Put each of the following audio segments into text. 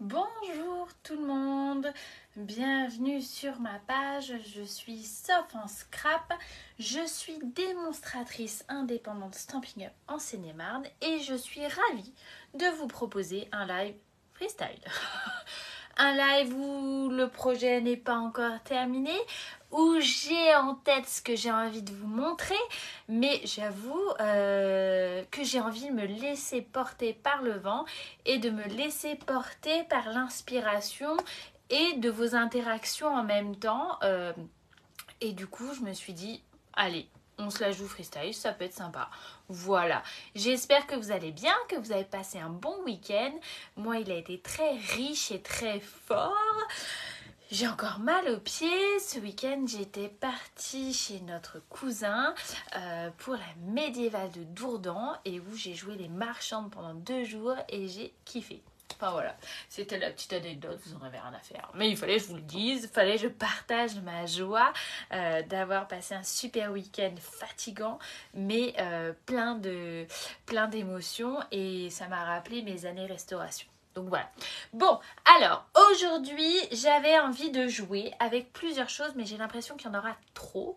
Bonjour tout le monde, bienvenue sur ma page, je suis Soph en Scrap, je suis démonstratrice indépendante Stampin' Up en Seine-et-Marne et je suis ravie de vous proposer un live freestyle. Un live où le projet n'est pas encore terminé, où j'ai en tête ce que j'ai envie de vous montrer, mais j'avoue que j'ai envie de me laisser porter par le vent et de me laisser porter par l'inspiration et de vos interactions en même temps. Et du coup, je me suis dit, allez, on se la joue freestyle, ça peut être sympa. Voilà, j'espère que vous allez bien, que vous avez passé un bon week-end. Moi, il a été très riche et très fort. J'ai encore mal aux pieds. Ce week-end, j'étais partie chez notre cousin pour la médiévale de Dourdan et où j'ai joué les marchandes pendant 2 jours et j'ai kiffé. Enfin voilà, c'était la petite anecdote, vous en avez rien à faire. Mais il fallait que je vous le dise, il fallait que je partage ma joie d'avoir passé un super week-end fatigant, mais plein d'émotions et ça m'a rappelé mes années restauration. Donc voilà. Bon, alors aujourd'hui, j'avais envie de jouer avec plusieurs choses, mais j'ai l'impression qu'il y en aura trop.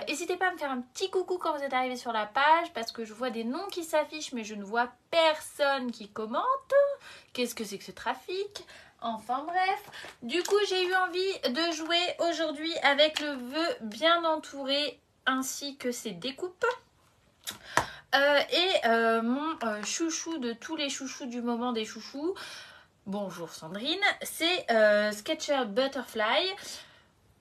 N'hésitez pas à me faire un petit coucou quand vous êtes arrivé sur la page, parce que je vois des noms qui s'affichent, mais je ne vois personne qui commente. Qu'est-ce que c'est que ce trafic? Enfin bref, du coup j'ai eu envie de jouer aujourd'hui avec le vœu bien entouré ainsi que ses découpes. Mon chouchou de tous les chouchous du moment des chouchous, bonjour Sandrine, c'est Sketcher Butterfly.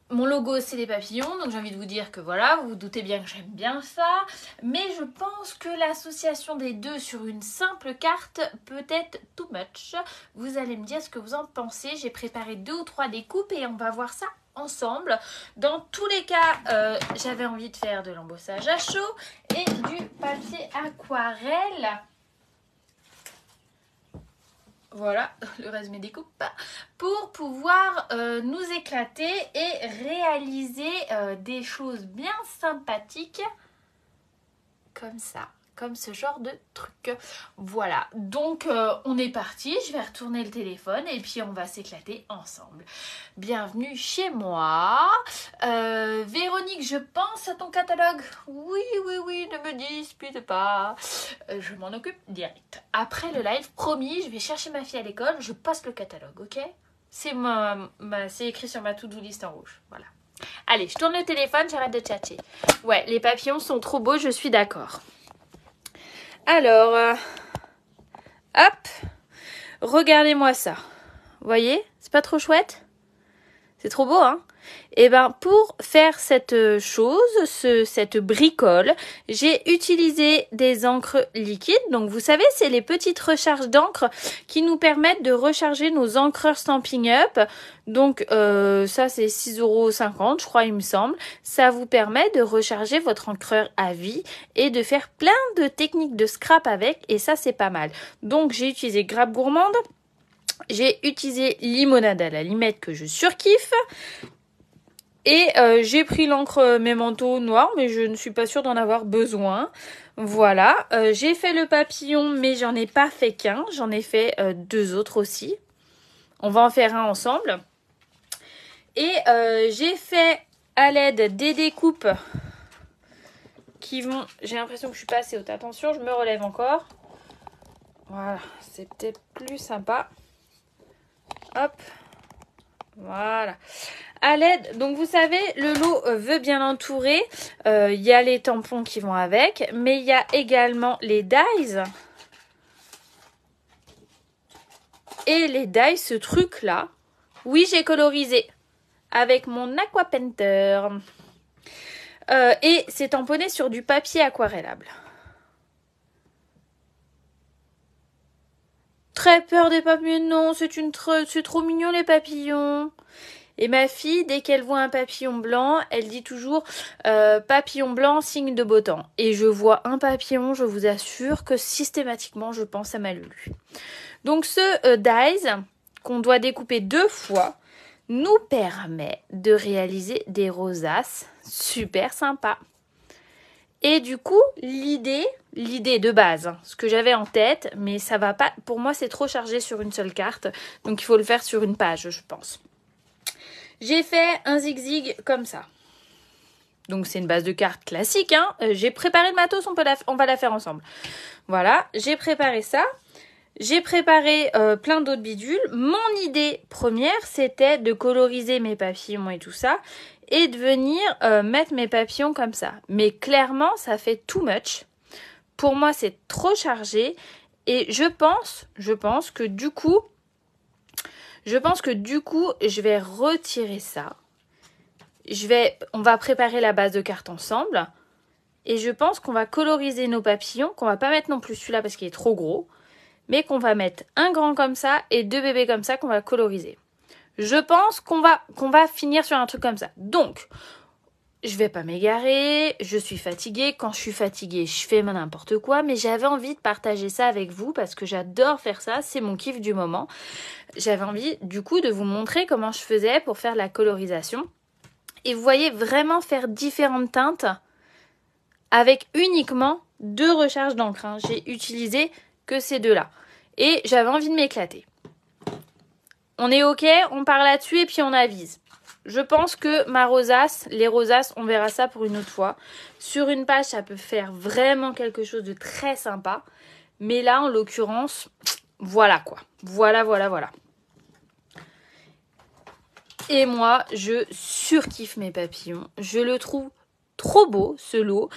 Mon logo c'est les papillons, donc j'ai envie de vous dire que voilà, vous vous doutez bien que j'aime bien ça, mais je pense que l'association des deux sur une simple carte peut être too much. Vous allez me dire ce que vous en pensez, j'ai préparé 2 ou 3 découpes et on va voir ça ensemble. Dans tous les cas, j'avais envie de faire de l'embossage à chaud et du papier aquarelle. Voilà, le reste de mes découpes, pour pouvoir nous éclater et réaliser des choses bien sympathiques comme ça, comme ce genre de truc. Voilà, donc on est parti, je vais retourner le téléphone et puis on va s'éclater ensemble. Bienvenue chez moi. Véronique, je pense à ton catalogue. Oui, ne me dispute pas. Je m'en occupe direct. Après le live, promis, je vais chercher ma fille à l'école, je passe le catalogue, ok? C'est c'est écrit sur ma to-do list en rouge, voilà. Allez, je tourne le téléphone, j'arrête de tchatcher. Ouais, les papillons sont trop beaux, je suis d'accord. Alors, hop, regardez-moi ça. Vous voyez, c'est pas trop chouette? C'est trop beau, hein? Et ben pour faire cette chose, cette bricole, j'ai utilisé des encres liquides. Donc vous savez, c'est les petites recharges d'encre qui nous permettent de recharger nos encreurs Stampin' Up. Donc ça c'est 6,50 € je crois il me semble. Ça vous permet de recharger votre encreur à vie et de faire plein de techniques de scrap avec et ça c'est pas mal. Donc j'ai utilisé Grappe Gourmande. J'ai utilisé Limonade à la limette que je surkiffe. Et j'ai pris l'encre Memento noire, mais je ne suis pas sûre d'en avoir besoin. Voilà, j'ai fait le papillon, mais j'en ai pas fait qu'un. J'en ai fait 2 autres aussi. On va en faire un ensemble. Et j'ai fait à l'aide des découpes qui vont... J'ai l'impression que je suis pas assez haute. Attention, je me relève encore. Voilà, c'est peut-être plus sympa. Hop, voilà. À l'aide, donc vous savez, le lot veut bien entourer. Il y a les tampons qui vont avec, mais il y a également les dies. Et les dies, ce truc-là, oui, j'ai colorisé avec mon Aqua Painter. Et c'est tamponné sur du papier aquarellable. Très peur des papillons, non, c'est trop mignon les papillons. Et ma fille, dès qu'elle voit un papillon blanc, elle dit toujours papillon blanc, signe de beau temps. Et je vois un papillon, je vous assure que systématiquement, je pense à ma Lulu. Donc ce dies, qu'on doit découper 2 fois, nous permet de réaliser des rosaces super sympas. Et du coup, l'idée, l'idée de base, hein, ce que j'avais en tête, mais ça va pas. Pour moi, c'est trop chargé sur une seule carte, donc il faut le faire sur une page, je pense. J'ai fait un zigzag comme ça. Donc c'est une base de cartes classique, hein. J'ai préparé le matos, on va la faire ensemble. Voilà, j'ai préparé ça. J'ai préparé plein d'autres bidules. Mon idée première, c'était de coloriser mes papillons et tout ça, et de venir mettre mes papillons comme ça. Mais clairement, ça fait too much. Pour moi, c'est trop chargé. Et je pense que du coup, je vais retirer ça. On va préparer la base de cartes ensemble. Et je pense qu'on va coloriser nos papillons, qu'on va pas mettre non plus celui-là parce qu'il est trop gros, mais qu'on va mettre un grand comme ça et 2 bébés comme ça qu'on va coloriser. Je pense qu'on va finir sur un truc comme ça. Donc, je vais pas m'égarer, je suis fatiguée. Quand je suis fatiguée, je fais n'importe quoi, mais j'avais envie de partager ça avec vous parce que j'adore faire ça, c'est mon kiff du moment. J'avais envie du coup de vous montrer comment je faisais pour faire la colorisation. Et vous voyez, vraiment faire différentes teintes avec uniquement 2 recharges d'encre. Hein. J'ai utilisé que ces 2-là. Et j'avais envie de m'éclater. On est ok, on part là-dessus et puis on avise. Je pense que ma rosace, les rosaces, on verra ça pour une autre fois. Sur une page, ça peut faire vraiment quelque chose de très sympa. Mais là, en l'occurrence, voilà quoi. Voilà. Et moi, je surkiffe mes papillons. Je le trouve trop beau, ce lot.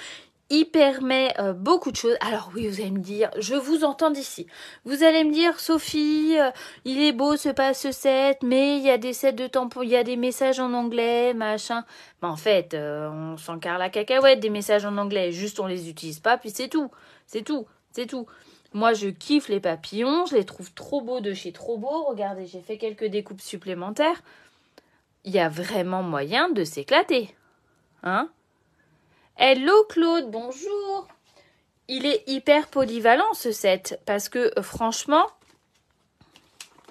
Il permet beaucoup de choses. Alors oui, vous allez me dire, je vous entends d'ici. Vous allez me dire, Sophie, il est beau ce set, mais il y a des sets de tampons, il y a des messages en anglais, machin. Mais en fait, on s'en carre la cacahuète des messages en anglais. Juste, on les utilise pas, puis c'est tout. C'est tout. Moi, je kiffe les papillons. Je les trouve trop beaux de chez Trop Beau. Regardez, j'ai fait quelques découpes supplémentaires. Il y a vraiment moyen de s'éclater. Hein ? Hello Claude, bonjour. Il est hyper polyvalent ce set parce que franchement,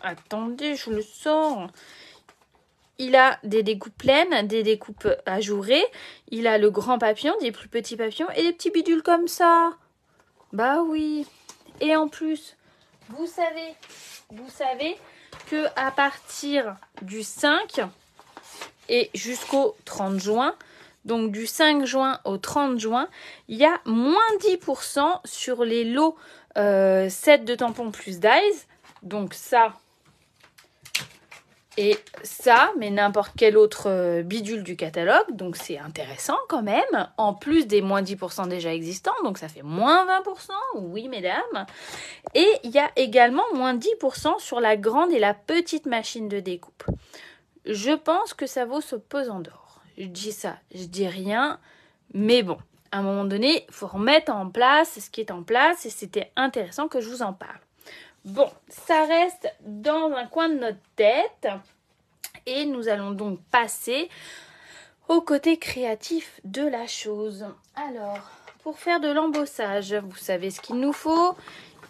attendez, je le sors. Il a des découpes pleines, des découpes ajourées. Il a le grand papillon, des plus petits papillons et des petits bidules comme ça. Bah oui. Et en plus, vous savez que à partir du 5 et jusqu'au 30 juin, donc du 5 juin au 30 juin, il y a moins 10% sur les lots sets de tampons plus d'eyes. Donc ça et ça, mais n'importe quel autre bidule du catalogue. Donc c'est intéressant quand même, en plus des moins 10% déjà existants. Donc ça fait moins 20%, oui mesdames. Et il y a également moins 10% sur la grande et la petite machine de découpe. Je pense que ça vaut ce pesant d'or. Je dis ça, je dis rien, mais bon, à un moment donné, il faut remettre en place ce qui est en place et c'était intéressant que je vous en parle. Bon, ça reste dans un coin de notre tête et nous allons donc passer au côté créatif de la chose. Alors, pour faire de l'embossage, vous savez ce qu'il nous faut.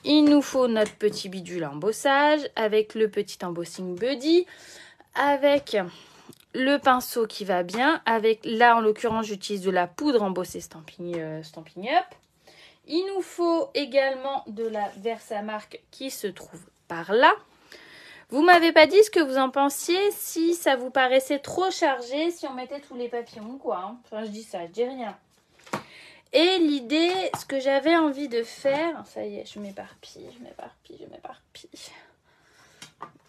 Il nous faut notre petit bidule embossage avec le petit embossing buddy, avec le pinceau qui va bien, avec là en l'occurrence j'utilise de la poudre embossée Stampin' Up. Il nous faut également de la Versamark qui se trouve par là. Vous m'avez pas dit ce que vous en pensiez, si ça vous paraissait trop chargé, si on mettait tous les papillons quoi. Hein. Enfin je dis ça, je dis rien. Et l'idée, ce que j'avais envie de faire, ça y est, je m'éparpille.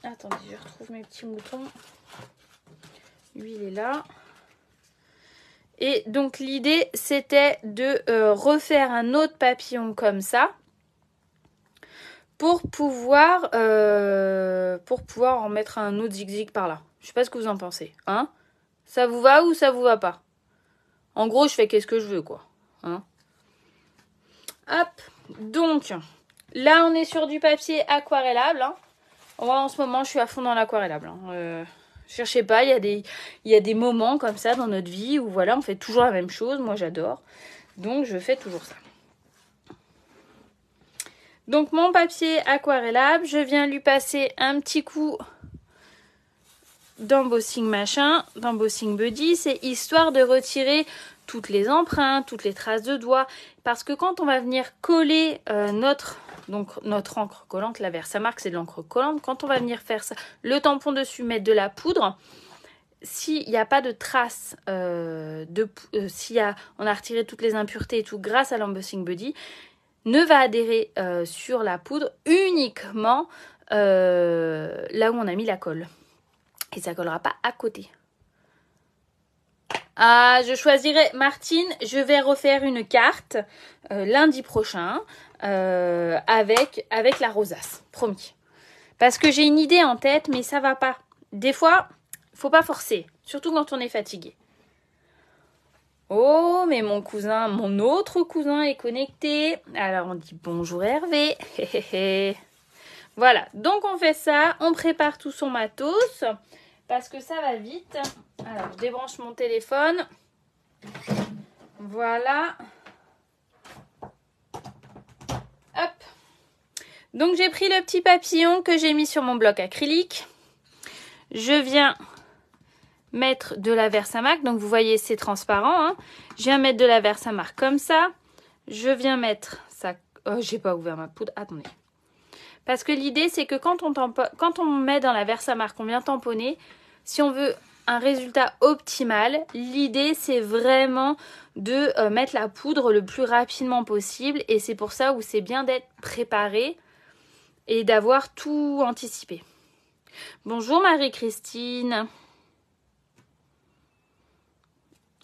Attendez, je retrouve mes petits moutons. Lui, il est là. Et donc, l'idée, c'était de refaire un autre papillon comme ça pour pouvoir en mettre un autre zigzag par là. Je sais pas ce que vous en pensez. Hein ? Ça vous va ou ça vous va pas ? En gros, je fais qu'est-ce que je veux, quoi. Hein ? Hop. Donc, là, on est sur du papier aquarellable. Hein. Moi, en ce moment, je suis à fond dans l'aquarellable. Hein. Cherchez pas, il y a des moments comme ça dans notre vie où voilà, on fait toujours la même chose. Moi, j'adore. Donc, je fais toujours ça. Donc, mon papier aquarellable, je viens lui passer un petit coup d'embossing machin, d'embossing buddy. C'est histoire de retirer toutes les empreintes, toutes les traces de doigts. Parce que quand on va venir coller notre encre collante, la Versamark, c'est de l'encre collante. Quand on va venir faire ça, le tampon dessus, mettre de la poudre, s'il n'y a pas de traces, on a retiré toutes les impuretés et tout grâce à l'embossing buddy, ne va adhérer sur la poudre uniquement là où on a mis la colle. Et ça ne collera pas à côté. Ah, je choisirai, Martine, je vais refaire une carte lundi prochain avec la rosace, promis. Parce que j'ai une idée en tête, mais ça va pas. Des fois, faut pas forcer, surtout quand on est fatigué. Oh, mais mon autre cousin est connecté. Alors on dit bonjour Hervé. Voilà, donc on fait ça, on prépare tout son matos. Parce que ça va vite. Alors, je débranche mon téléphone. Voilà. Hop. Donc, j'ai pris le petit papillon que j'ai mis sur mon bloc acrylique. Je viens mettre de la Versamark. Donc, vous voyez, c'est transparent. Hein. Je viens mettre de la Versamark comme ça. Je viens mettre ça. Oh, j'ai pas ouvert ma poudre. Attendez. Parce que l'idée, c'est que quand on met dans la Versamark, on vient tamponner, si on veut un résultat optimal, l'idée, c'est vraiment de mettre la poudre le plus rapidement possible. Et c'est pour ça où c'est bien d'être préparé et d'avoir tout anticipé. Bonjour Marie-Christine.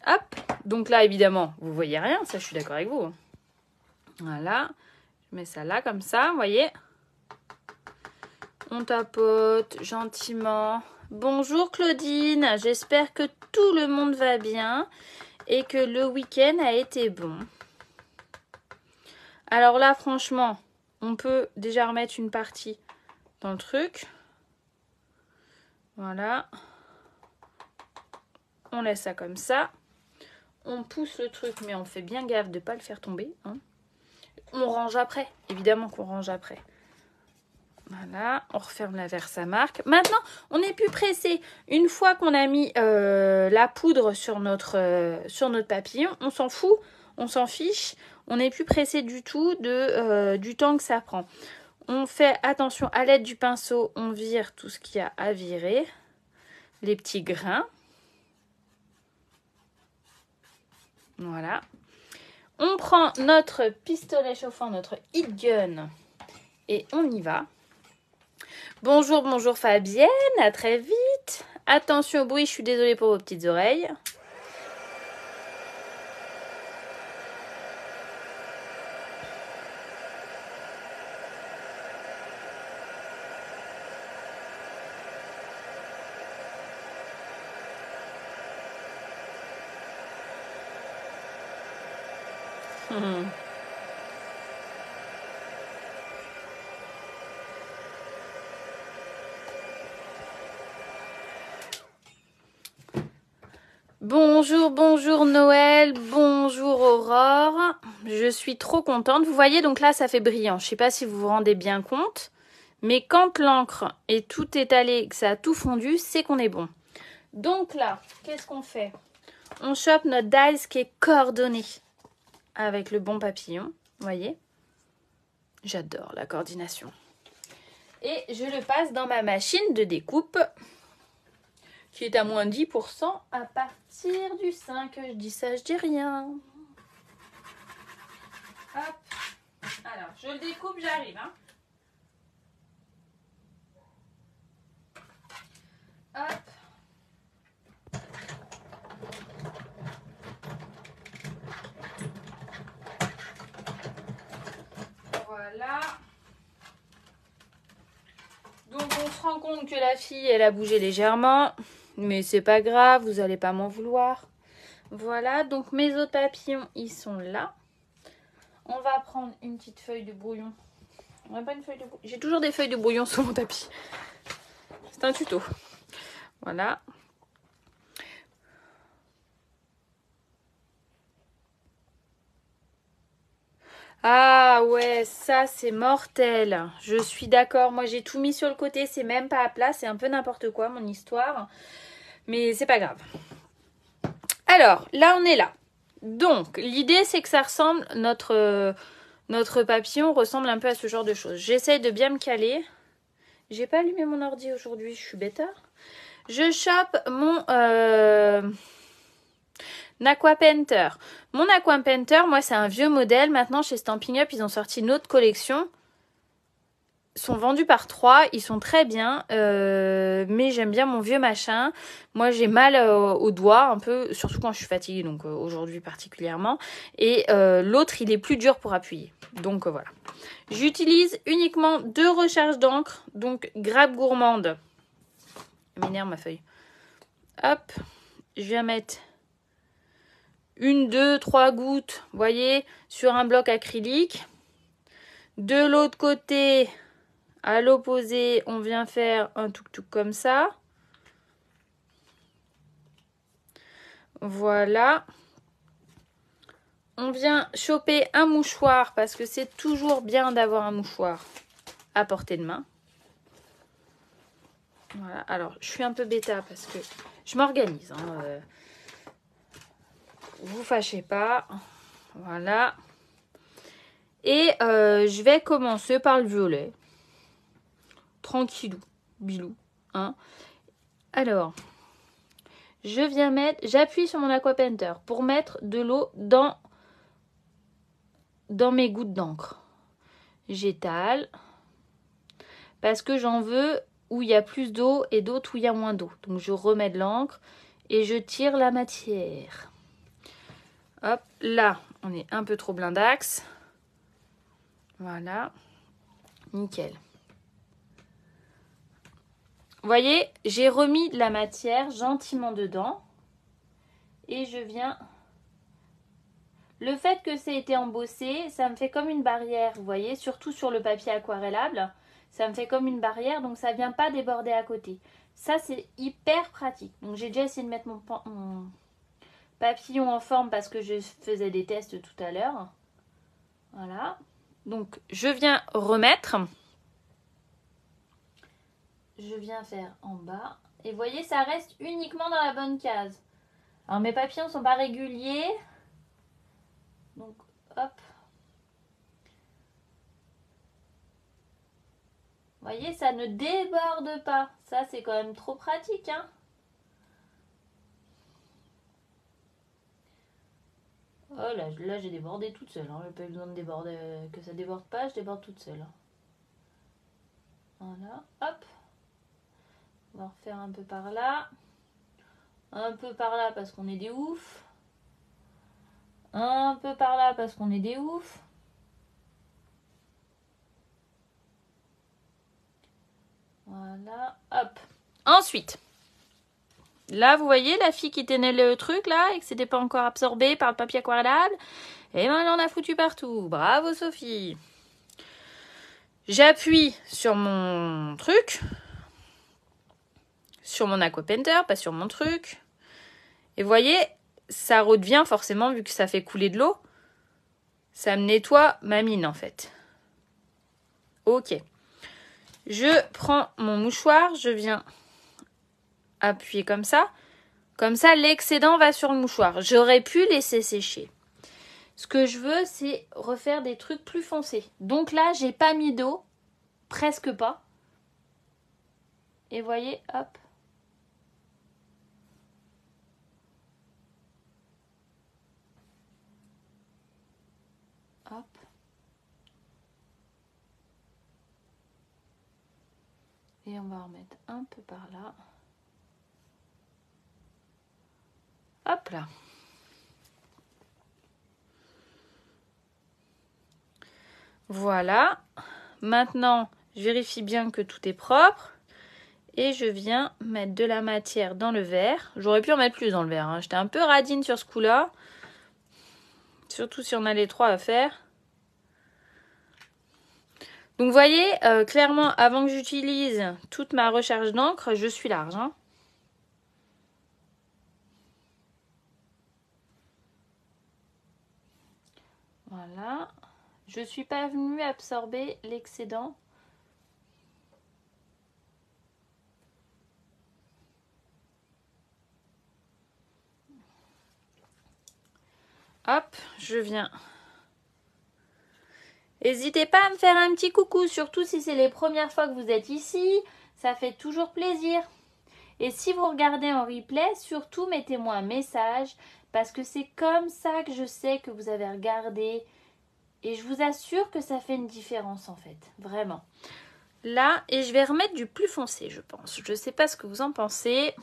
Hop. Donc là, évidemment, vous voyez rien. Ça, je suis d'accord avec vous. Voilà. Je mets ça là, comme ça, vous voyez. On tapote gentiment. Bonjour Claudine, j'espère que tout le monde va bien et que le week-end a été bon. Alors là, franchement, on peut déjà remettre une partie dans le truc. Voilà. On laisse ça comme ça. On pousse le truc, mais on fait bien gaffe de ne pas le faire tomber. Hein. On range après, évidemment qu'on range après. Voilà, on referme la Versamark. Maintenant, on n'est plus pressé. Une fois qu'on a mis la poudre sur notre papillon, on s'en fout, on s'en fiche. On n'est plus pressé du tout du temps que ça prend. On fait attention à l'aide du pinceau, on vire tout ce qu'il y a à virer. Les petits grains. Voilà. On prend notre pistolet chauffant, notre heat gun, et on y va. Bonjour, bonjour Fabienne, à très vite. Attention au bruit, je suis désolée pour vos petites oreilles. Bonjour, bonjour Noël, bonjour Aurore. Je suis trop contente. Vous voyez, donc là, ça fait brillant. Je ne sais pas si vous vous rendez bien compte. Mais quand l'encre est tout étalée, que ça a tout fondu, c'est qu'on est bon. Donc là, qu'est-ce qu'on fait? On chope notre dies qui est coordonné avec le bon papillon. Vous voyez? J'adore la coordination. Et je le passe dans ma machine de découpe qui est à moins 10% à partir du 5. Je dis ça, je dis rien. Hop. Alors, je le découpe, j'arrive. Hein. Hop. Voilà. Donc, on se rend compte que la fille, elle a bougé légèrement. Mais c'est pas grave, vous n'allez pas m'en vouloir. Voilà, donc mes autres papillons, ils sont là. On va prendre une petite feuille de brouillon. On n'a pas une feuille de brouillon. J'ai toujours des feuilles de brouillon sur mon tapis. C'est un tuto. Voilà. Ah ouais, ça c'est mortel. Je suis d'accord. Moi j'ai tout mis sur le côté. C'est même pas à plat. C'est un peu n'importe quoi mon histoire. Mais c'est pas grave. Alors, là on est là. Donc, l'idée, c'est que ça ressemble, notre papillon ressemble un peu à ce genre de choses. J'essaie de bien me caler. J'ai pas allumé mon ordi aujourd'hui, je suis bêtard. Je chope mon Aqua Painter. Mon Aqua Painter, moi, c'est un vieux modèle. Maintenant, chez Stampin' Up, ils ont sorti une autre collection. Ils sont vendus par 3, ils sont très bien, mais j'aime bien mon vieux machin. Moi, j'ai mal aux doigts un peu, surtout quand je suis fatiguée, donc aujourd'hui particulièrement. Et l'autre, il est plus dur pour appuyer. Donc voilà. J'utilise uniquement 2 recharges d'encre, donc Grappe Gourmande. Elle m'énerve ma feuille. Hop, je viens mettre 1, 2, 3 gouttes, vous voyez, sur un bloc acrylique. De l'autre côté, à l'opposé, on vient faire un tuk-tuk comme ça. Voilà. On vient choper un mouchoir parce que c'est toujours bien d'avoir un mouchoir à portée de main. Voilà. Alors, je suis un peu bêta parce que je m'organise. Vous fâchez pas. Voilà. Et je vais commencer par le violet. Tranquillou, bilou. Hein. Alors, je viens mettre, j'appuie sur mon Aqua Painter pour mettre de l'eau dans mes gouttes d'encre. J'étale parce que j'en veux où il y a plus d'eau et d'autres où il y a moins d'eau. Donc je remets de l'encre et je tire la matière. Hop, là, on est un peu trop blindax. Voilà, nickel. Vous voyez, j'ai remis de la matière gentiment dedans. Et je viens... Le fait que ça ait été embossé, ça me fait comme une barrière, vous voyez, surtout sur le papier aquarellable. Ça me fait comme une barrière, donc ça ne vient pas déborder à côté. Ça, c'est hyper pratique. Donc, j'ai déjà essayé de mettre mon papillon en forme parce que je faisais des tests tout à l'heure. Voilà. Donc, je viens remettre. Je viens faire en bas. Et vous voyez, ça reste uniquement dans la bonne case. Alors, mes papillons ne sont pas réguliers. Donc, hop. Vous voyez, ça ne déborde pas. Ça, c'est quand même trop pratique, hein. Oh, là j'ai débordé toute seule. Hein. J'ai pas eu besoin de déborder, que ça déborde pas, je déborde toute seule. Voilà, hop. On va refaire un peu par là. Un peu par là parce qu'on est des oufs. Un peu par là parce qu'on est des oufs. Voilà, hop. Ensuite, là, vous voyez la fille qui tenait le truc là et que c'était pas encore absorbé par le papier aquarellable. Et ben, elle en a foutu partout. Bravo, Sophie. J'appuie sur mon truc. Sur mon Aqua Painter, pas sur mon truc. Et vous voyez, ça redevient forcément, vu que ça fait couler de l'eau. Ça me nettoie ma mine, en fait. Ok. Je prends mon mouchoir, je viens appuyer comme ça. Comme ça, l'excédent va sur le mouchoir. J'aurais pu laisser sécher. Ce que je veux, c'est refaire des trucs plus foncés. Donc là, j'ai pas mis d'eau. Presque pas. Et vous voyez, hop. Hop. Et on va remettre un peu par là. Hop là. Voilà. Maintenant, je vérifie bien que tout est propre. Et je viens mettre de la matière dans le verre. J'aurais pu en mettre plus dans le verre. Hein. J'étais un peu radine sur ce coup-là. Surtout si on a les 3 à faire. Donc vous voyez, clairement, avant que j'utilise toute ma recharge d'encre, je suis large. Hein. Voilà. Je ne suis pas venue absorber l'excédent. hop, je viens. N'hésitez pas à me faire un petit coucou, surtout si c'est les premières fois que vous êtes ici. Ça fait toujours plaisir. Et si vous regardez en replay, surtout mettez-moi un message parce que c'est comme ça que je sais que vous avez regardé. Et je vous assure que ça fait une différence en fait, vraiment. Là, et je vais remettre du plus foncé, je pense. Je ne sais pas ce que vous en pensez.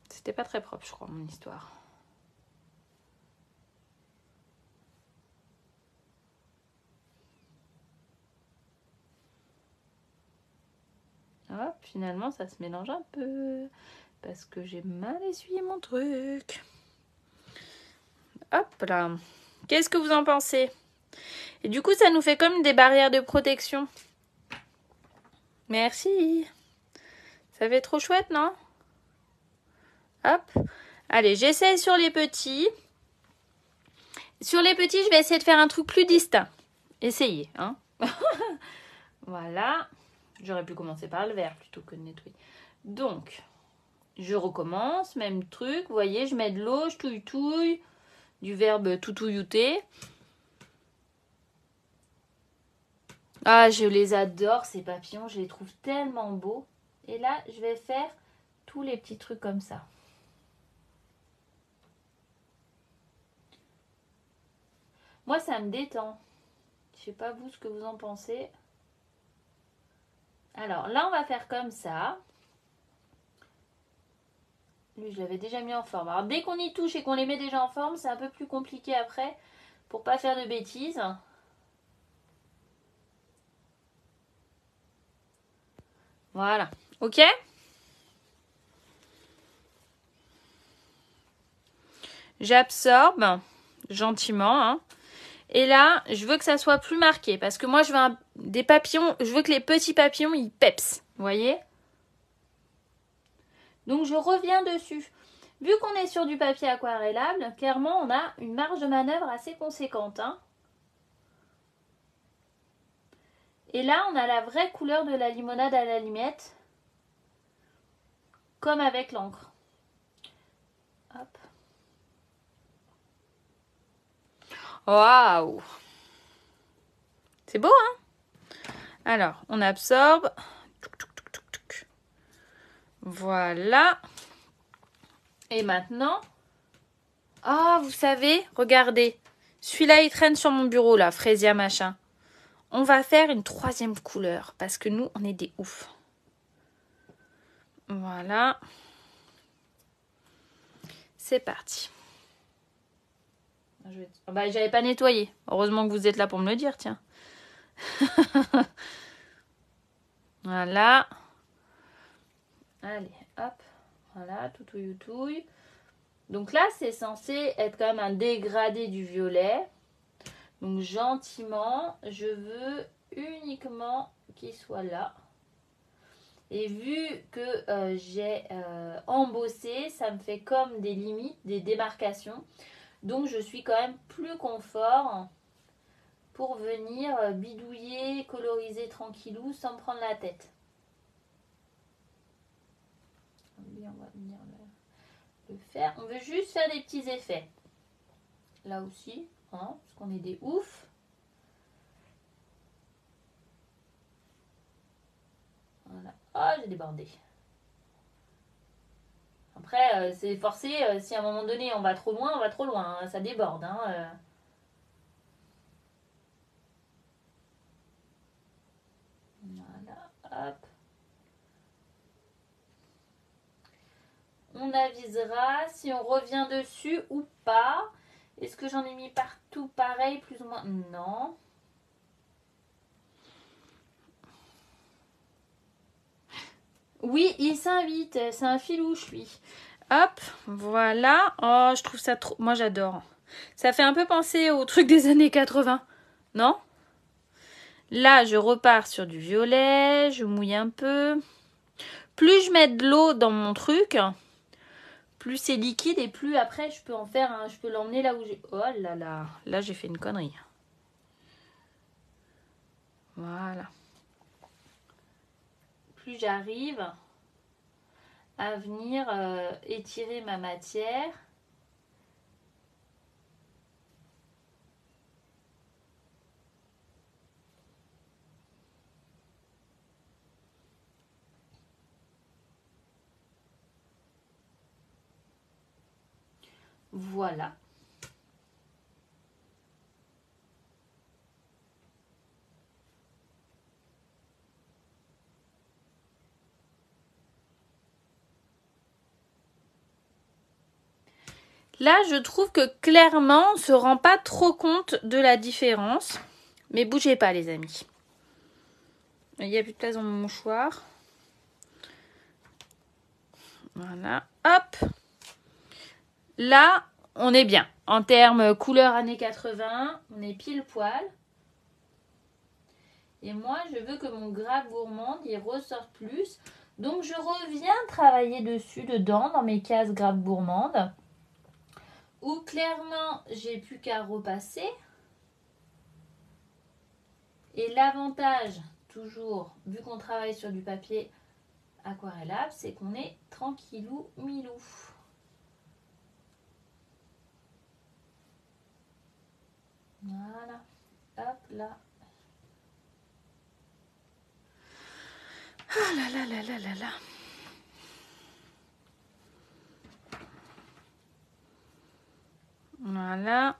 C'était pas très propre, je crois, mon histoire. Hop, finalement, ça se mélange un peu. Parce que j'ai mal essuyé mon truc. Hop là. Qu'est-ce que vous en pensez? Et du coup, ça nous fait comme des barrières de protection. Merci. Ça fait trop chouette, non? Hop. Allez, j'essaye sur les petits. Sur les petits, je vais essayer de faire un truc plus distinct. Essayez, hein. Voilà. J'aurais pu commencer par le vert plutôt que de nettoyer. Donc, je recommence, même truc. Vous voyez, je mets de l'eau, je touille-touille, du verbe toutouillouter. Ah, je les adore, ces papillons. Je les trouve tellement beaux. Et là, je vais faire tous les petits trucs comme ça. Moi, ça me détend. Je sais pas vous ce que vous en pensez. Alors là, on va faire comme ça. Lui, je l'avais déjà mis en forme. Alors dès qu'on y touche et qu'on les met déjà en forme, c'est un peu plus compliqué après pour pas faire de bêtises. Voilà. Ok? J'absorbe gentiment. Hein. Et là, je veux que ça soit plus marqué. Parce que moi, je veux des papillons. Je veux que les petits papillons, ils pepsent. Vous voyez? Donc, je reviens dessus. Vu qu'on est sur du papier aquarellable, clairement, on a une marge de manœuvre assez conséquente. Hein. Et là, on a la vraie couleur de la limonade à la limette. Comme avec l'encre. Hop. Waouh! C'est beau, hein? Alors, on absorbe. Voilà. Et maintenant... Ah, vous savez, regardez. Celui-là, il traîne sur mon bureau, là, Frésia machin. On va faire une troisième couleur, parce que nous, on est des oufs. Voilà. C'est parti. Bah, j'avais pas nettoyé. Heureusement que vous êtes là pour me le dire, tiens. Voilà. Allez, hop. Voilà, toutouille. Donc là, c'est censé être quand même un dégradé du violet. Donc gentiment, je veux uniquement qu'il soit là. Et vu que j'ai embossé, ça me fait comme des limites, des démarcations. Donc je suis quand même plus confort pour venir bidouiller, coloriser tranquillou sans me prendre la tête. Lui, on va venir le faire. On veut juste faire des petits effets. Là aussi, hein, parce qu'on est des oufs. Voilà. Oh, j'ai débordé. Après, c'est forcé. Si à un moment donné, on va trop loin, hein, ça déborde. Hein, Voilà, hop. On avisera si on revient dessus ou pas. Est-ce que j'en ai mis partout pareil, plus ou moins? Non. Oui, il s'invite. C'est un filouche, lui. Hop, voilà. Oh, je trouve ça trop... Moi, j'adore. Ça fait un peu penser au truc des années 80. Non? Là, je repars sur du violet. Je mouille un peu. Plus je mets de l'eau dans mon truc, plus c'est liquide et plus après, je peux en faire je peux l'emmener là où j'ai... Oh là là. Là, j'ai fait une connerie. Voilà. Plus j'arrive à venir étirer ma matière Voilà. Là, je trouve que clairement, on ne se rend pas trop compte de la différence. Mais bougez pas, les amis. Il n'y a plus de place dans mon mouchoir. Voilà. Hop. Là, on est bien. En termes couleur années 80, on est pile poil. Et moi, je veux que mon Grave Gourmande, il ressorte plus. Donc, je reviens travailler dessus, dedans, dans mes cases Grave Gourmande. Où clairement, j'ai plus qu'à repasser. Et l'avantage, toujours, vu qu'on travaille sur du papier aquarellable, c'est qu'on est tranquillou, milou. Voilà. Hop là. Ah là là là là là là. Voilà.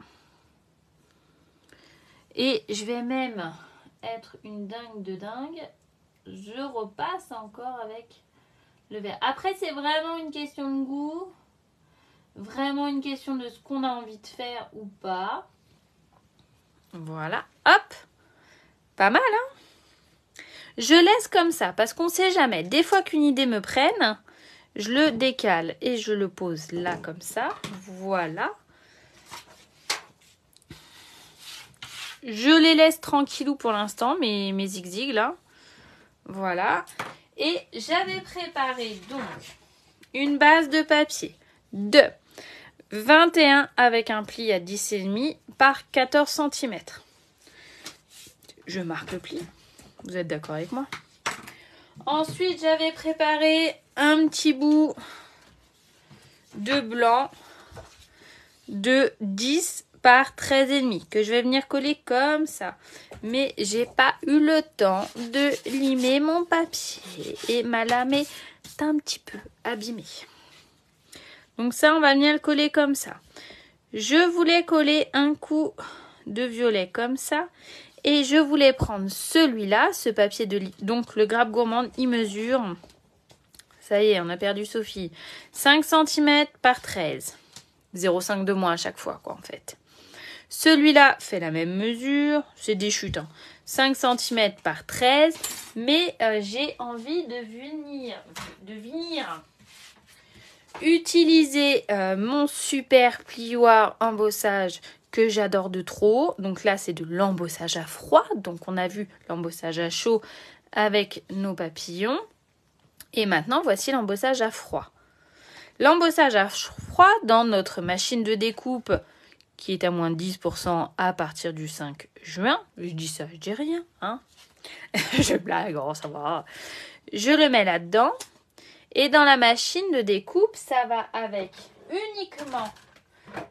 Et je vais même être une dingue de dingue. Je repasse encore avec le vert. Après, c'est vraiment une question de goût. Vraiment une question de ce qu'on a envie de faire ou pas. Voilà. Hop. Pas mal, hein? Je laisse comme ça parce qu'on ne sait jamais. Des fois qu'une idée me prenne, je le décale et je le pose là comme ça. Voilà. Je les laisse tranquillou pour l'instant, mes zigzags là. Voilà. Et j'avais préparé donc une base de papier de 21 avec un pli à 10,5 par 14 cm. Je marque le pli. Vous êtes d'accord avec moi? Ensuite, j'avais préparé un petit bout de blanc de 10 par 13,5 que je vais venir coller comme ça. Mais j'ai pas eu le temps de limer mon papier et ma lame est un petit peu abîmée. Donc ça, on va venir le coller comme ça. Je voulais coller un coup de violet comme ça. Et je voulais prendre celui-là, ce papier de lit. Donc le Grave Gourmande, il mesure, ça y est, on a perdu Sophie, 5 cm par 13. 0,5 de moins à chaque fois, quoi, en fait. Celui-là fait la même mesure, c'est des chutes, hein. 5 cm par 13. Mais j'ai envie de venir utiliser mon super plioir embossage que j'adore de trop. Donc là, c'est de l'embossage à froid. Donc on a vu l'embossage à chaud avec nos papillons. Et maintenant, voici l'embossage à froid. L'embossage à froid dans notre machine de découpe qui est à moins de 10% à partir du 5 juin. Je dis ça, je dis rien, hein. Je blague, oh, ça va. Je le mets là-dedans. Et dans la machine de découpe, ça va avec uniquement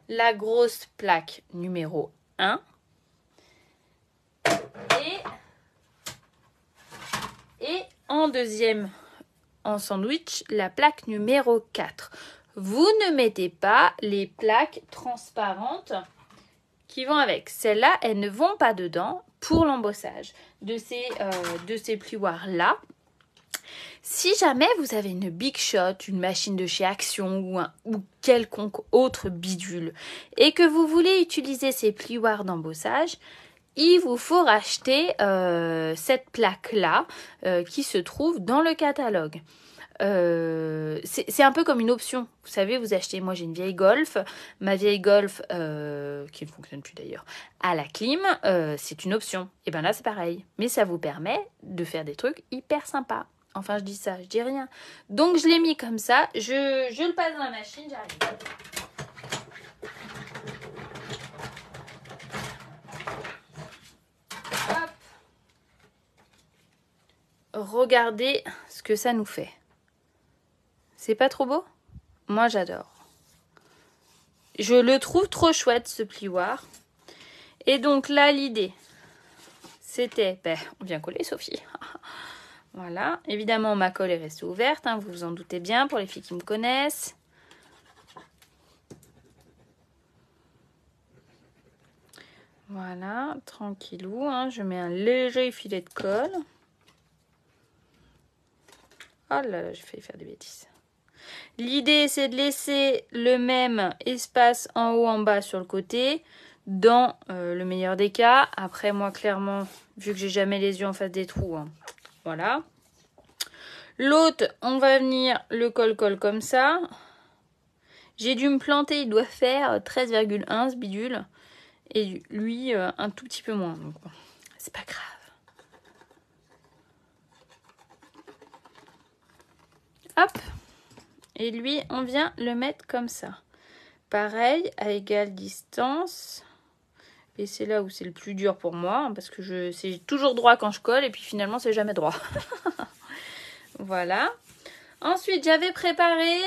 la grosse plaque numéro 1 et en deuxième, en sandwich, la plaque numéro 4. Vous ne mettez pas les plaques transparentes qui vont avec. Celles-là, elles ne vont pas dedans pour l'embossage de ces plioirs-là. Si jamais vous avez une Big Shot, une machine de chez Action ou quelconque autre bidule et que vous voulez utiliser ces plioirs d'embossage, il vous faut racheter cette plaque-là qui se trouve dans le catalogue. C'est un peu comme une option. Vous savez, vous achetez, moi j'ai une vieille Golf, ma vieille Golf qui ne fonctionne plus d'ailleurs, à la clim, c'est une option. Et bien là c'est pareil, mais ça vous permet de faire des trucs hyper sympas. Enfin je dis ça, je dis rien. Donc je l'ai mis comme ça, je le passe dans la machine, j'arrive. Hop. Regardez ce que ça nous fait. C'est pas trop beau? Moi, j'adore. Je le trouve trop chouette, ce plioir. Et donc là, l'idée, c'était... on vient coller, Sophie. Voilà. Évidemment, ma colle est restée ouverte. Hein, vous vous en doutez bien, pour les filles qui me connaissent. Voilà, tranquillou, hein. Je mets un léger filet de colle. Oh là là, j'ai failli faire des bêtises. L'idée, c'est de laisser le même espace en haut, en bas, sur le côté, dans le meilleur des cas. Après, moi, clairement, vu que j'ai jamais les yeux en face des trous, hein, voilà. L'autre, on va venir le colle-colle comme ça. J'ai dû me planter, il doit faire 13,1 ce bidule. Et lui, un tout petit peu moins. Donc bon, c'est pas grave. Hop. Et lui, on vient le mettre comme ça. Pareil, à égale distance. Et c'est là où c'est le plus dur pour moi. Hein, parce que c'est toujours droit quand je colle. Et puis finalement, c'est jamais droit. Voilà. Ensuite, j'avais préparé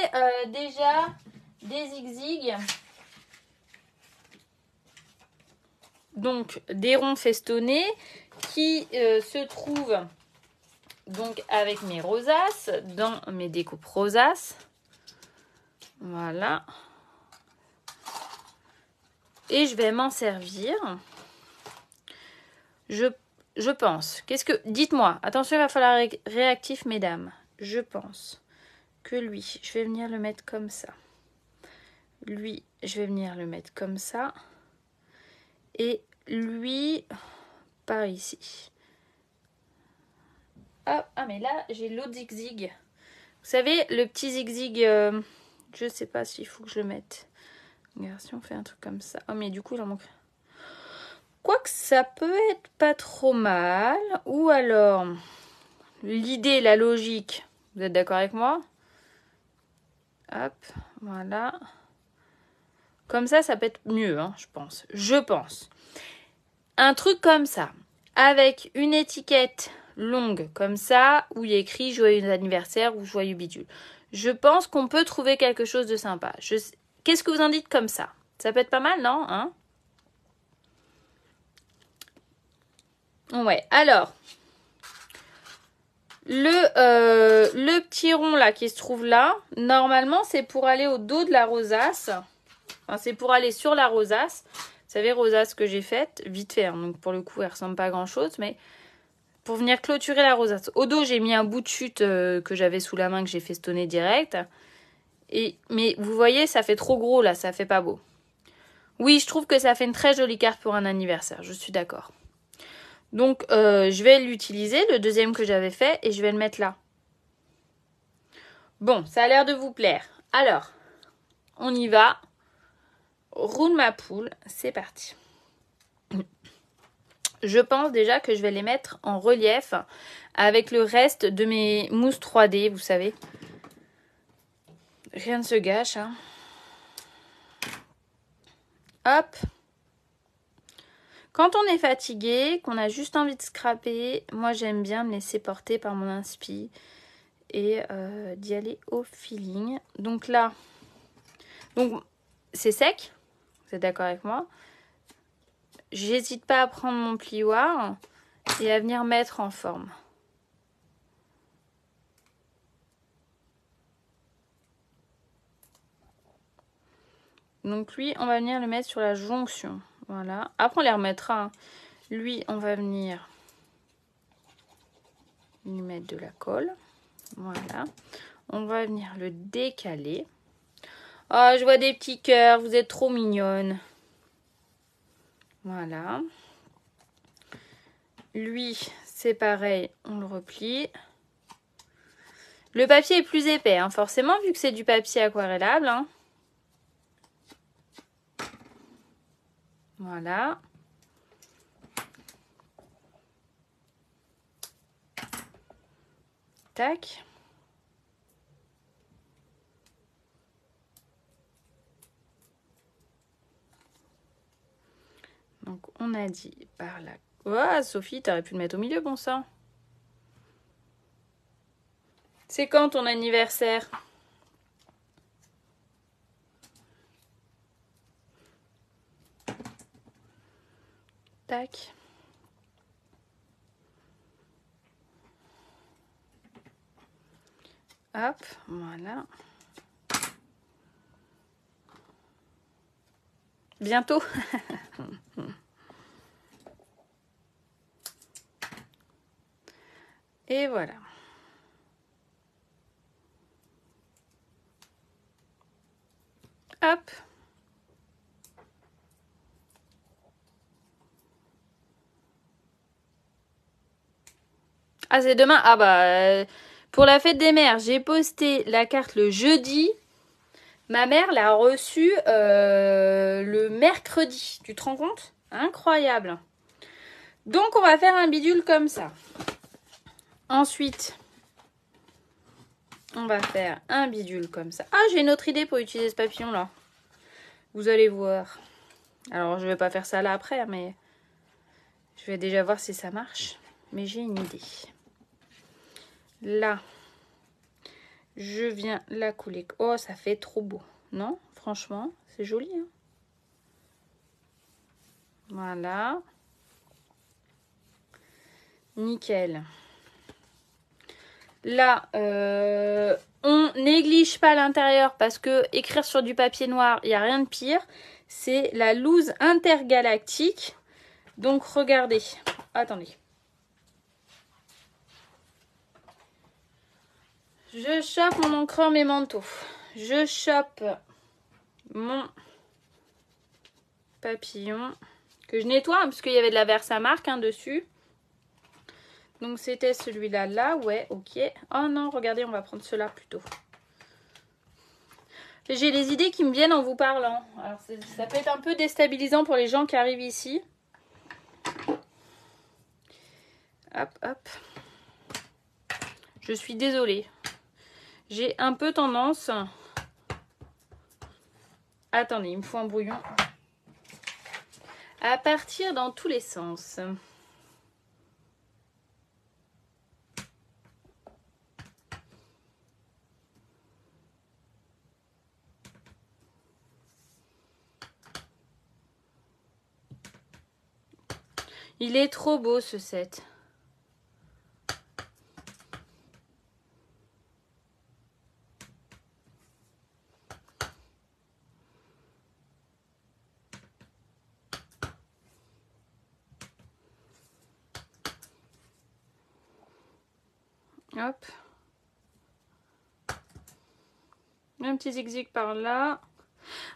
déjà des zigzags. Donc, des ronds festonnés qui se trouvent donc avec mes rosaces dans mes découpes rosaces. Voilà. Et je vais m'en servir. Je pense. Dites-moi. Attention, il va falloir être réactif, mesdames. Je pense que lui, je vais venir le mettre comme ça. Lui, je vais venir le mettre comme ça. Et lui, par ici. Ah, mais là, j'ai l'autre zigzag. Vous savez, le petit zigzag, je sais pas s'il faut que je le mette. Regarde, si on fait un truc comme ça. Oh, mais du coup, il en manque. Quoique ça peut être pas trop mal. Ou alors, l'idée, la logique. Vous êtes d'accord avec moi? Hop, voilà. Comme ça peut être mieux, hein, je pense. Je pense. Un truc comme ça. Avec une étiquette longue comme ça, où il y a écrit joyeux anniversaire ou joyeux bidule. Je pense qu'on peut trouver quelque chose de sympa. Qu'est-ce que vous en dites comme ça? Ça peut être pas mal, non, hein? Ouais, alors, le petit rond là qui se trouve là, normalement c'est pour aller au dos de la rosace. Enfin, c'est pour aller sur la rosace. Vous savez, rosace que j'ai faite, vite fait, hein, donc pour le coup elle ressemble pas à grand chose, mais pour venir clôturer la rosace. Au dos, j'ai mis un bout de chute que j'avais sous la main, que j'ai festonné direct. Mais vous voyez, ça fait trop gros là, ça fait pas beau. Oui, je trouve que ça fait une très jolie carte pour un anniversaire, je suis d'accord. Donc, je vais l'utiliser, le deuxième que j'avais fait, et je vais le mettre là. Bon, ça a l'air de vous plaire. Alors, on y va. Roule ma poule, c'est parti. Je pense déjà que je vais les mettre en relief avec le reste de mes mousses 3D, vous savez. Rien ne se gâche, hein. Hop. Quand on est fatigué, qu'on a juste envie de scraper, moi j'aime bien me laisser porter par mon inspi et d'y aller au feeling. Donc là, c'est sec, vous êtes d'accord avec moi? J'hésite pas à prendre mon plioir et à venir mettre en forme. Donc lui, on va venir le mettre sur la jonction. Voilà. Après, on les remettra. Hein. Lui, on va venir lui mettre de la colle. Voilà. On va venir le décaler. Oh, je vois des petits cœurs. Vous êtes trop mignonnes. Voilà. Lui, c'est pareil. On le replie. Le papier est plus épais, hein, forcément, vu que c'est du papier aquarellable. Hein. Voilà. Tac. Donc, on a dit par là. Oh, Sophie, t'aurais pu le mettre au milieu, bon sang. C'est quand ton anniversaire? Tac. Hop, voilà. Bientôt. Et voilà. Hop. Ah, c'est demain? Ah bah, pour la fête des mères, j'ai posté la carte le jeudi. Ma mère l'a reçue le mercredi. Tu te rends compte? Incroyable. Donc, on va faire un bidule comme ça. Ensuite, on va faire un bidule comme ça. Ah, j'ai une autre idée pour utiliser ce papillon-là. Vous allez voir. Alors, je vais pas faire ça là après, mais je vais déjà voir si ça marche. Mais j'ai une idée. Là, je viens la couler. Oh, ça fait trop beau. Non? Franchement, c'est joli. Hein, voilà. Nickel. Là, on néglige pas l'intérieur parce que écrire sur du papier noir, il n'y a rien de pire. C'est la loose intergalactique. Donc, regardez. Attendez. Je chope mon encreur Memento. Je chope mon papillon que je nettoie hein, parce qu'il y avait de la Versamark hein, dessus. Donc c'était celui-là, là, ouais, ok. Oh non, regardez, on va prendre cela plutôt. J'ai les idées qui me viennent en vous parlant. Alors ça peut être un peu déstabilisant pour les gens qui arrivent ici. Hop, hop. Je suis désolée. J'ai un peu tendance... Attendez, il me faut un brouillon. À partir dans tous les sens. Il est trop beau ce set. Hop. Un petit zigzag par là.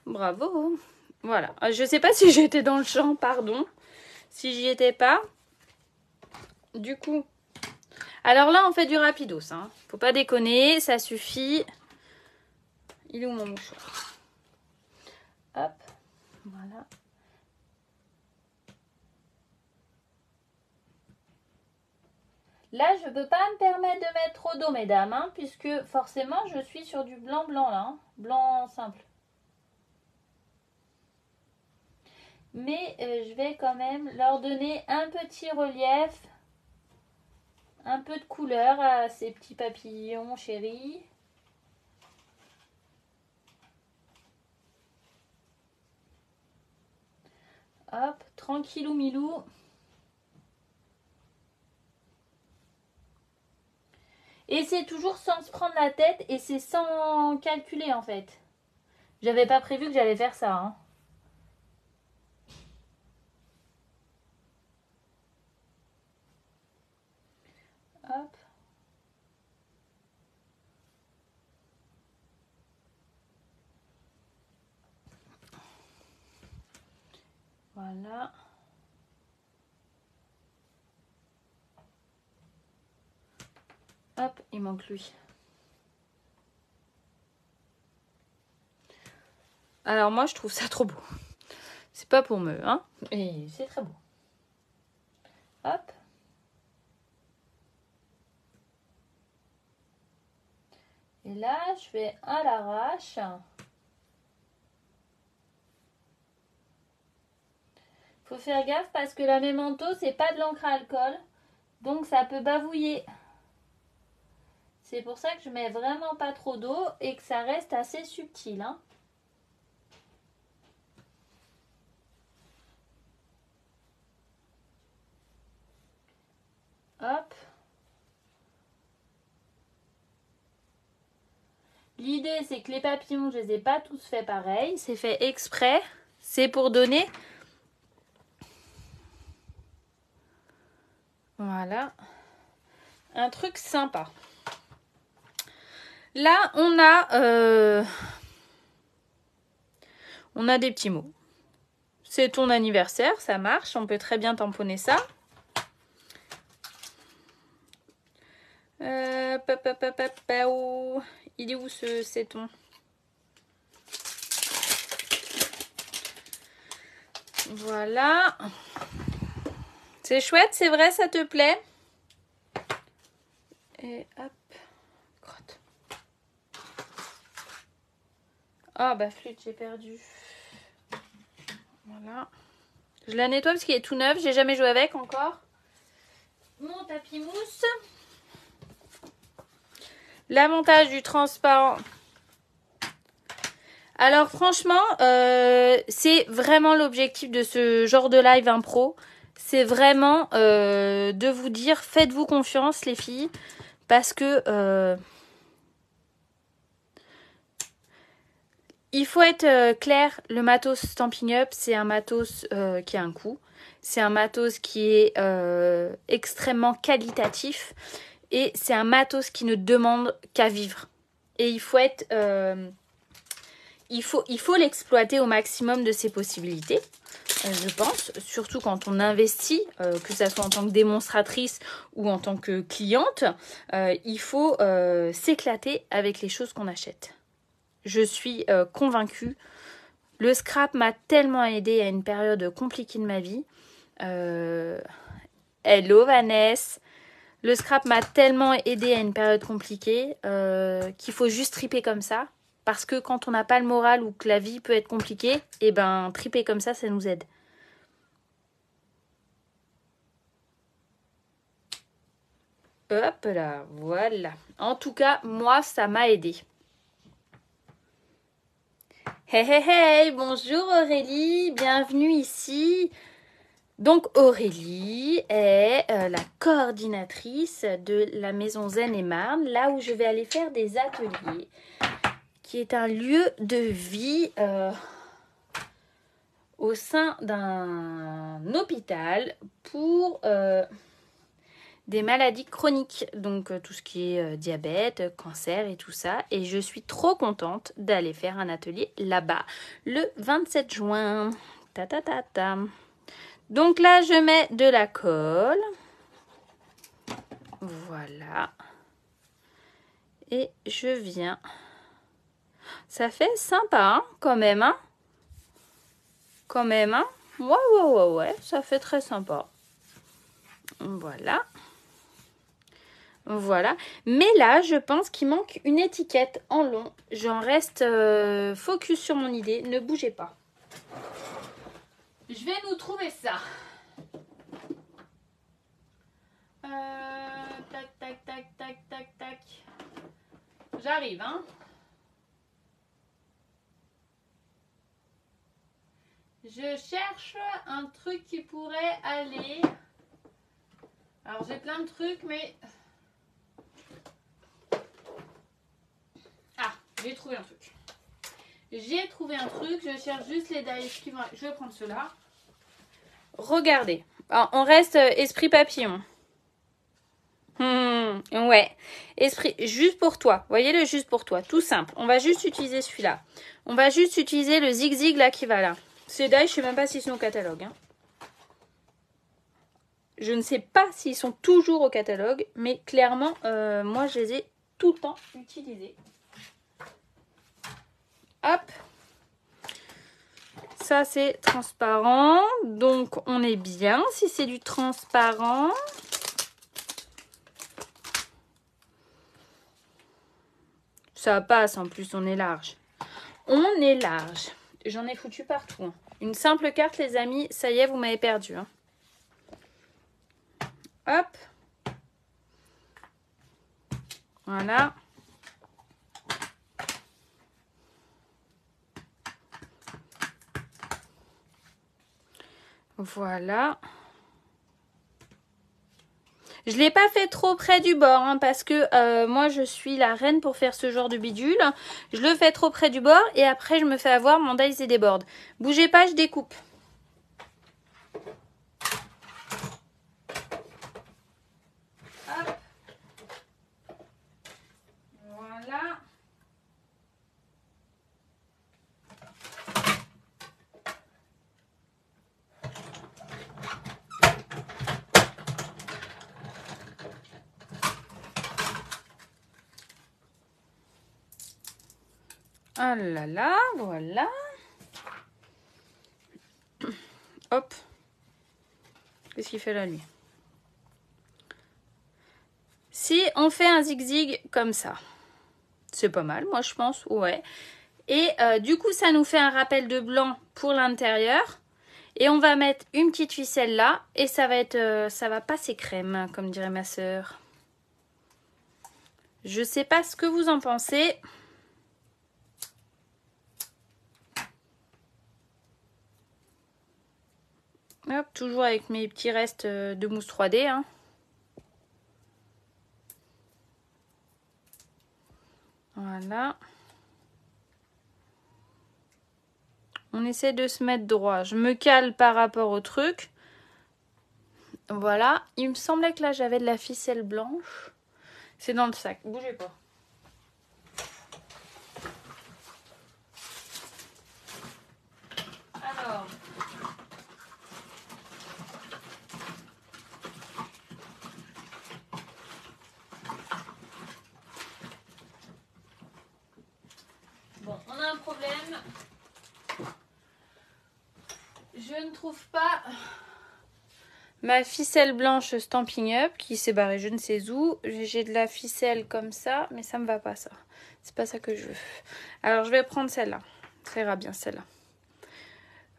Bravo. Voilà. Je sais pas si j'étais dans le champ, pardon. Si j'y étais pas. Du coup. Alors là, on fait du rapidos. Hein. Faut pas déconner, ça suffit. Il est où mon mouchoir? Hop. Voilà. Là, je ne peux pas me permettre de mettre trop d'eau, mesdames, hein, puisque forcément, je suis sur du blanc-blanc, là. Hein, blanc simple. Mais je vais quand même leur donner un petit relief, un peu de couleur à ces petits papillons chéris. Hop, tranquillou milou. Et c'est toujours sans se prendre la tête et c'est sans calculer en fait. J'avais pas prévu que j'allais faire ça. Hein. Hop. Voilà. Hop, il manque lui. Alors moi, je trouve ça trop beau. C'est pas pour me, hein. Et c'est très beau. Hop. Et là, je fais à l'arrache. Faut faire gaffe parce que la Memento, c'est pas de l'encre à alcool. Donc ça peut bavouiller. C'est pour ça que je mets vraiment pas trop d'eau et que ça reste assez subtil. Hein. Hop. L'idée, c'est que les papillons, je les ai pas tous fait pareil. C'est fait exprès. C'est pour donner... Voilà. un truc sympa. Là, on a des petits mots. C'est ton anniversaire, ça marche. On peut très bien tamponner ça. Il est où ce c'est-on? Voilà. C'est chouette, c'est vrai, ça te plaît? Et hop. Crotte. Ah bah flûte, j'ai perdu. Voilà. Je la nettoie parce qu'il est tout neuf. J'ai jamais joué avec encore. Mon tapis mousse. L'avantage du transparent. Alors franchement, c'est vraiment l'objectif de ce genre de live impro. C'est vraiment de vous dire, faites-vous confiance les filles. Parce que il faut être clair, le matos Stampin' Up, c'est un matos qui a un coût. C'est un matos qui est extrêmement qualitatif. Et c'est un matos qui ne demande qu'à vivre. Et il faut être... il faut l'exploiter au maximum de ses possibilités, je pense. Surtout quand on investit, que ce soit en tant que démonstratrice ou en tant que cliente. Il faut s'éclater avec les choses qu'on achète. Je suis convaincue. Le scrap m'a tellement aidée à une période compliquée de ma vie. Hello Vanessa. Le scrap m'a tellement aidée à une période compliquée qu'il faut juste triper comme ça. Parce que quand on n'a pas le moral ou que la vie peut être compliquée, et ben triper comme ça nous aide. Hop là, voilà. En tout cas, moi, ça m'a aidé. Hey, hey, hey, bonjour Aurélie, bienvenue ici. Donc Aurélie est la coordinatrice de la maison Zen et Marne, là où je vais aller faire des ateliers, qui est un lieu de vie au sein d'un hôpital pour des maladies chroniques, donc tout ce qui est diabète, cancer et tout ça. Et je suis trop contente d'aller faire un atelier là-bas le 27 juin. Ta ta ta ta. Donc là, je mets de la colle. Voilà. Et je viens. Ça fait sympa, hein, quand même, hein. Quand même, hein. Ouais, ça fait très sympa. Voilà. Voilà. Mais là, je pense qu'il manque une étiquette en long. J'en reste focus sur mon idée. Ne bougez pas. Je vais nous trouver ça. Tac, tac, tac, tac, tac, tac. J'arrive, hein. Je cherche un truc qui pourrait aller. Alors, j'ai plein de trucs, mais... Ah, j'ai trouvé un truc. J'ai trouvé un truc. Je cherche juste les dies qui vont... Je vais prendre ceux-là. Regardez. Alors, on reste esprit papillon. Ouais. Esprit juste pour toi. Voyez-le juste pour toi. Tout simple. On va juste utiliser celui-là. On va juste utiliser le zigzag là qui va là. Ces dies, je sais même pas s'ils sont au catalogue. Hein. Je ne sais pas s'ils sont toujours au catalogue. Mais clairement, moi, je les ai tout le temps utilisés. Hop. Ça, c'est transparent. Donc, on est bien si c'est du transparent. Ça passe, en plus, on est large. On est large. J'en ai foutu partout. Hein. Une simple carte, les amis. Ça y est, vous m'avez perdu. Hein. Hop. Voilà. Voilà. Je ne l'ai pas fait trop près du bord hein, parce que moi je suis la reine pour faire ce genre de bidule. Je le fais trop près du bord et après je me fais avoir, mon dies et déborde. Bougez pas, je découpe. Hop. Ah là là, voilà. Hop. Qu'est-ce qu'il fait là, lui? Si on fait un zigzag comme ça, c'est pas mal, moi je pense, ouais. Et du coup, ça nous fait un rappel de blanc pour l'intérieur. Et on va mettre une petite ficelle là. Et ça va être, ça va passer crème, comme dirait ma sœur. Je sais pas ce que vous en pensez. Hop, toujours avec mes petits restes de mousse 3D. Hein. Voilà. On essaie de se mettre droit. Je me cale par rapport au truc. Voilà. Il me semblait que là, j'avais de la ficelle blanche. C'est dans le sac. Bougez pas. Alors. Bon, on a un problème. Je ne trouve pas ma ficelle blanche Stampin' Up qui s'est barrée je ne sais où. J'ai de la ficelle comme ça, mais ça me va pas ça. C'est pas ça que je veux. Alors je vais prendre celle-là. Ça ira bien celle-là.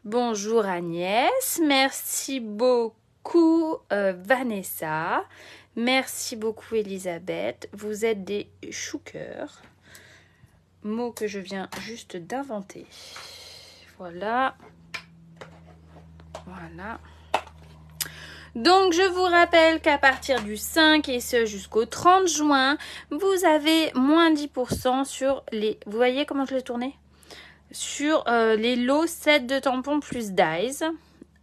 Bonjour Agnès. Merci beaucoup Vanessa. Merci beaucoup Elisabeth. Vous êtes des chou-cœurs. Mot que je viens juste d'inventer. Voilà. Voilà. Donc, je vous rappelle qu'à partir du 5 et ce jusqu'au 30 juin, vous avez moins 10% sur les... Vous voyez comment je l'ai tourné? Sur les lots 7 de tampons plus Dies,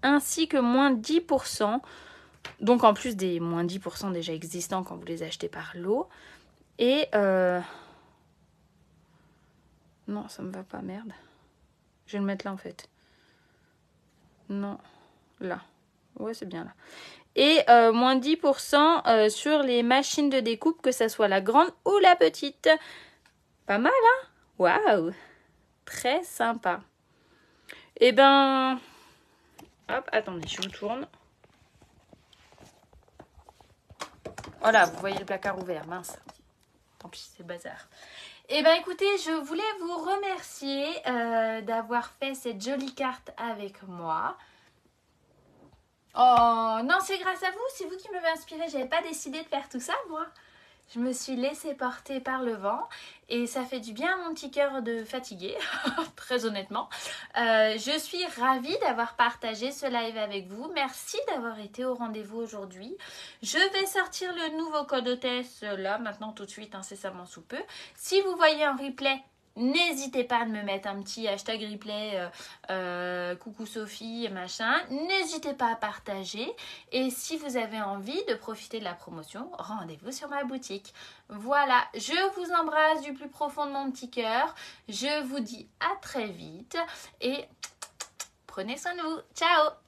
ainsi que moins 10%. Donc, en plus des moins 10% déjà existants quand vous les achetez par lot. Et... Non, ça me va pas, merde. Je vais le mettre là, en fait. Non, là. Ouais, c'est bien là. Et moins 10% sur les machines de découpe, que ça soit la grande ou la petite. Pas mal, hein? Waouh! Très sympa. Et ben... Hop, attendez, je vous tourne. Voilà, vous voyez le placard ouvert, mince. Tant pis, c'est le bazar. Et ben écoutez, je voulais vous remercier d'avoir fait cette jolie carte avec moi. Oh non, c'est grâce à vous, c'est vous qui m'avez inspiré. J'avais pas décidé de faire tout ça, moi. Je me suis laissée porter par le vent et ça fait du bien à mon petit cœur de fatigué, très honnêtement. Je suis ravie d'avoir partagé ce live avec vous. Merci d'avoir été au rendez-vous aujourd'hui. Je vais sortir le nouveau code hôtesse là, maintenant tout de suite, incessamment sous peu. Si vous voyez un replay, n'hésitez pas à me mettre un petit hashtag replay, coucou Sophie, machin. N'hésitez pas à partager. Et si vous avez envie de profiter de la promotion, rendez-vous sur ma boutique. Voilà, je vous embrasse du plus profond de mon petit cœur. Je vous dis à très vite et prenez soin de vous. Ciao!